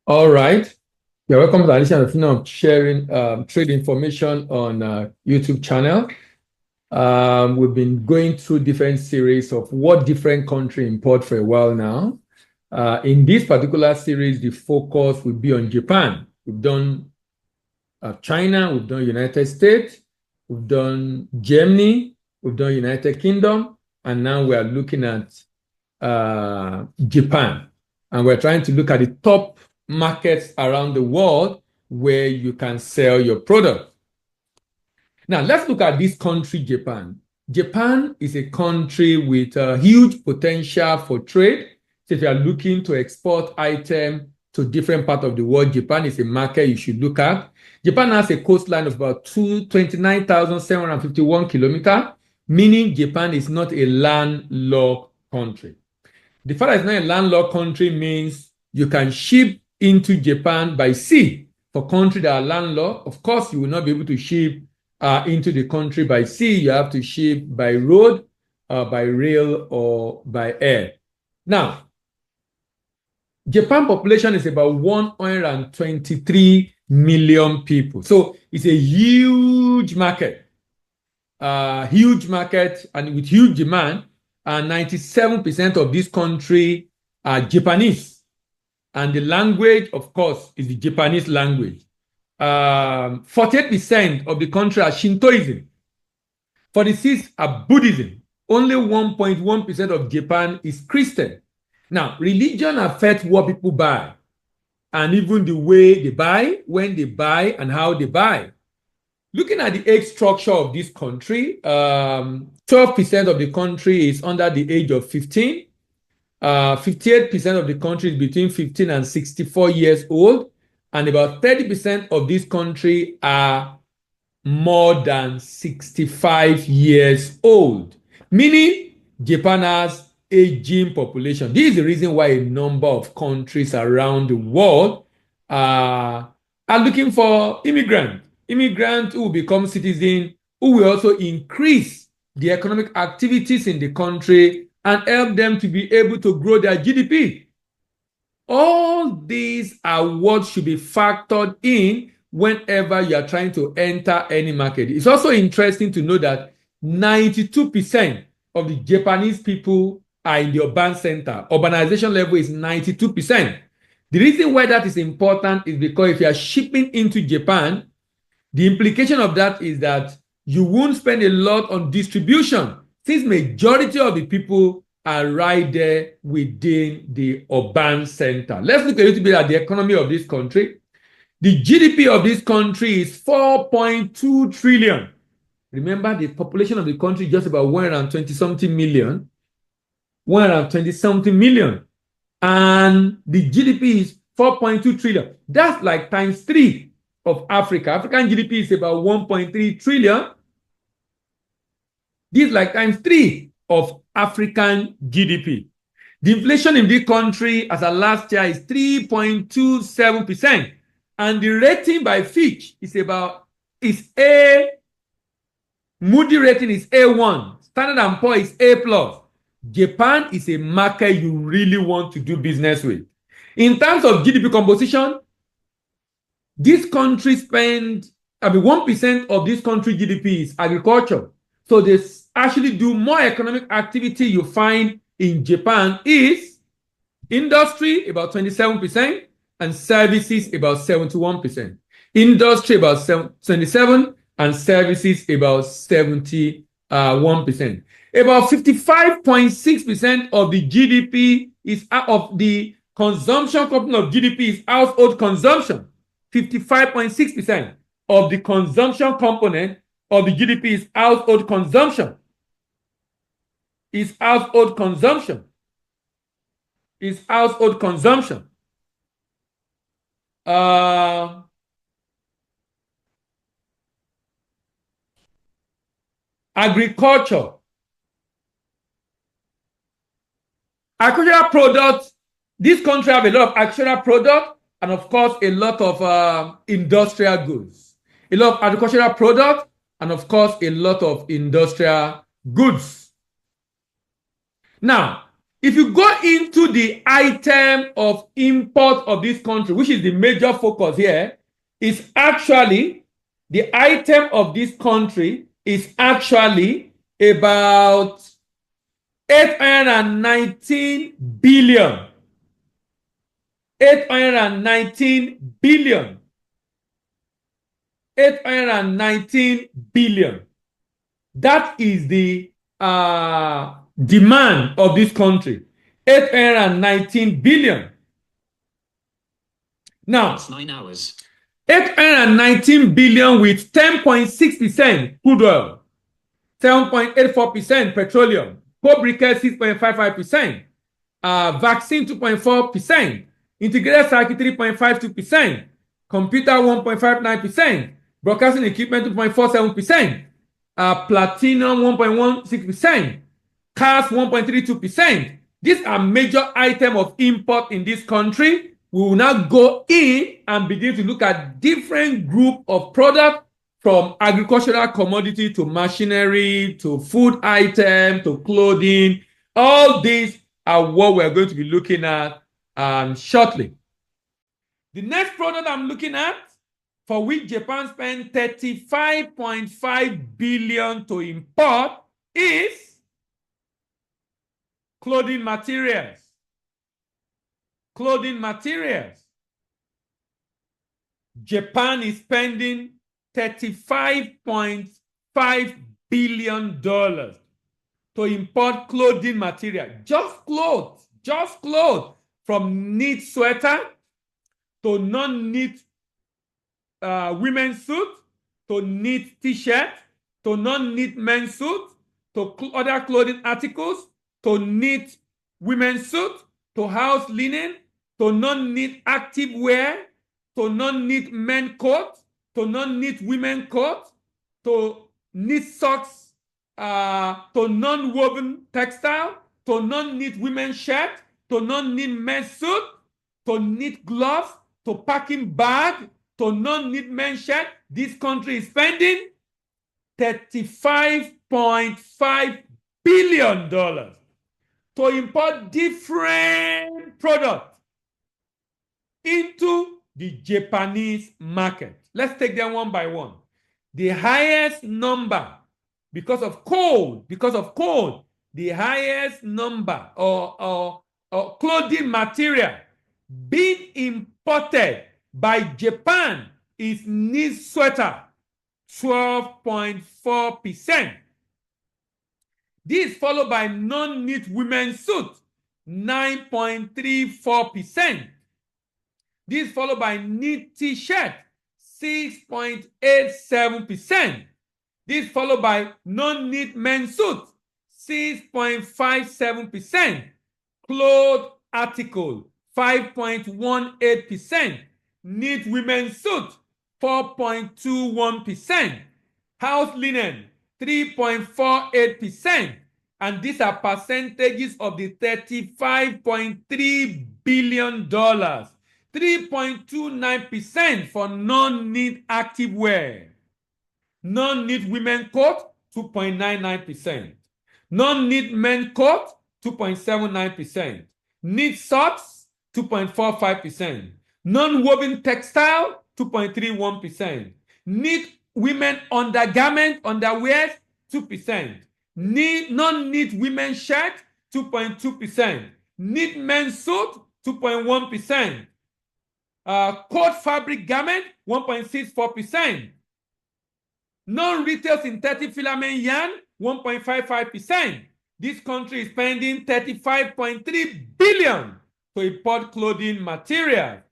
All right. You're welcome to the addition of sharing trade information on YouTube channel. We've been going through different series of what different country import for a while now. In this particular series, the focus will be on Japan. We've done China, we've done United States, we've done Germany, we've done United Kingdom, and now we are looking at Japan. And we're trying to look at the top markets around the world where you can sell your product. Now, let's look at this country, Japan. Japan is a country with a huge potential for trade. So if you are looking to export items to different parts of the world, Japan is a market you should look at. Japan has a coastline of about 29,751 kilometers, meaning Japan is not a landlocked country. The fact that it's not a landlocked country means you can ship into Japan by sea. For countries that are landlocked, of course, you will not be able to ship into the country by sea. You have to ship by road, by rail, or by air. Now, Japan population is about 123 million people. So it's a huge market, and with huge demand. And 97% of this country are Japanese. And the language, of course, is the Japanese language. 48% of the country are Shintoism. 46% are Buddhism. Only 1.1% of Japan is Christian. Now, religion affects what people buy, and even the way they buy, when they buy, and how they buy. Looking at the age structure of this country, 12% of the country is under the age of 15. 58% of the country is between 15 and 64 years old. And about 30% of this country are more than 65 years old. Meaning, Japan has aging population. This is the reason why a number of countries around the world are looking for immigrants who will become citizens, who will also increase the economic activities in the country and help them to be able to grow their GDP. All these are what should be factored in whenever you are trying to enter any market. It's also interesting to know that 92% of the Japanese people are in the urban center. Urbanization level is 92%. The reason why that is important is because if you are shipping into Japan, the implication of that is that you won't spend a lot on distribution, since majority of the people are right there within the urban center. Let's look a little bit at the economy of this country. The GDP of this country is 4.2 trillion. Remember, the population of the country is just about 120-something million. 120-something million. And the GDP is 4.2 trillion. That's like times 3 of Africa. African GDP is about 1.3 trillion. This is like times 3 of African GDP. The inflation in this country as of last year is 3.27%. And the rating by Fitch is A. Moody rating is A1. Standard & Poor's is A+. Japan is a market you really want to do business with. In terms of GDP composition, this country 1% of this country GDP is agriculture. So they actually do more economic activity you find in Japan is industry, about 27%, and services, about 71%. Industry, about 27%, and services, about 71%. About 55.6% of the GDP is of the consumption component of GDP is household consumption. 55.6% of the consumption component of the GDP is household consumption. Agriculture. Agricultural products. This country have a lot of agricultural products and, of course, a lot of industrial goods. A lot of agricultural products and, of course, a lot of industrial goods. Now, if you go into the item of import of this country, which is the major focus here, is actually the item of this country is actually about 819 billion. 819 billion. 819 billion. That is the demand of this country. 819 billion. Now, It's 9 hours. 819 billion with 10.6% crude oil, 7.84% petroleum, coal briquette 6.55%, vaccine 2.4%, integrated circuit 3.52%, computer 1.59%, broadcasting equipment 2.47%, platinum 1.16%, cars 1.32%. These are major items of import in this country. We will now go in and begin to look at different group of products, from agricultural commodity to machinery to food item to clothing. All these are what we're going to be looking at shortly. The next product I'm looking at, for which Japan spent 35.5 billion to import, is clothing materials. Clothing materials. Japan is spending $35.5 billion to import clothing material. Just clothes. From knit sweater to non-knit women's suit, to knit t-shirt, to non-knit men's suit, to other clothing articles, to knit women's suit, to house linen, to non-knit active wear, to non-knit men coat, to non-knit women coat, to knit socks, to non-woven textile, to non-knit women's shirt, to non-knit men's suit, to knit gloves, to packing bag, to non-knit men's shirt. This country is spending $35.5 billion to import different products into the Japanese market. Let's take them one by one. The highest number, because of coal, the highest number or clothing material being imported by Japan is knit sweater, 12.4%. This is followed by non-knit women's suit, 9.34%. This is followed by knit t-shirt, 6.87%. This is followed by non-knit men's suit, 6.57%. Cloth article, 5.18%. Knit women's suit, 4.21%. House linen, 3.48%. And these are percentages of the $35.3 billion. 3.29% for non-knit active wear. Non-knit women coat, 2.99%. Non-knit men coat, 2.79%. Knit socks, 2.45%. Non-woven textile, 2.31%. Knit women undergarment, underwear, 2%. Non-knit women's shirt, 2.2%. Knit men's suit, 2.1%. Coat fabric garment, 1.64%. Non-retail synthetic filament yarn, 1.55%. This country is spending $35.3 billion to import clothing materials.